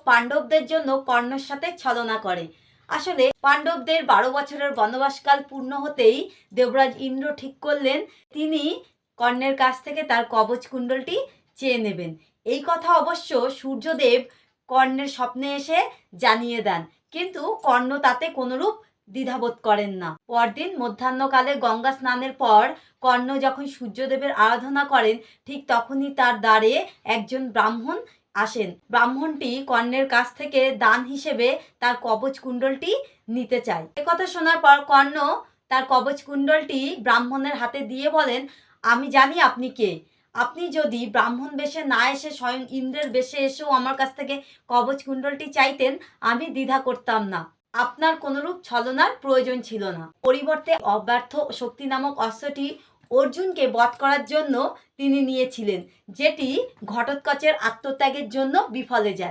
পাণ্ডবদের জন্য কর্ণের সাথে ছলনা করে। আসলে পাণ্ডবদের 12 বছরের বনবাসকাল পূর্ণ হতেই দেবরাজ ইন্দ্র ঠিক করলেন তিনি কর্ণের কাছ থেকে তার কবচ কুণ্ডলটি চেয়ে নেবেন। এই কথা অবশ্য সূর্যদেব কর্ণের স্বপ্নে এসে জানিয়ে দেন, কিন্তু কর্ণ তাতে কোনরূপ দ্বিধাবোধ করেন না। পরদিন মধ্যাহ্নকালে গঙ্গা স্নানের পর কর্ণ যখন সূর্যদেবের আরাধনা করেন, ঠিক তখনই তার দ্বারে একজন ব্রাহ্মণ আসেন। ব্রাহ্মণটি কর্ণের কাছ থেকে দান হিসেবে তার কবচ কুণ্ডলটি নিতে চায়। একথা শোনার পর কর্ণ তার কবচ কুণ্ডলটি ব্রাহ্মণের হাতে দিয়ে বলেন, আমি জানি আপনি কে। আপনি যদি ব্রাহ্মণ বেশে না এসে স্বয়ং ইন্দ্রের বেশে এসেও আমার কাছ থেকে কবচ কুণ্ডলটি চাইতেন, আমি দ্বিধা করতাম না। আপনার কোনরূপ ছলনার প্রয়োজন ছিল না। পরিবর্তে অব্যর্থ শক্তি নামক অস্ত্রটি অর্জুনকে বধ করার জন্য তিনি নিয়েছিলেন, যেটি ঘটোৎকচের আত্মত্যাগের জন্য বিফলে যায়।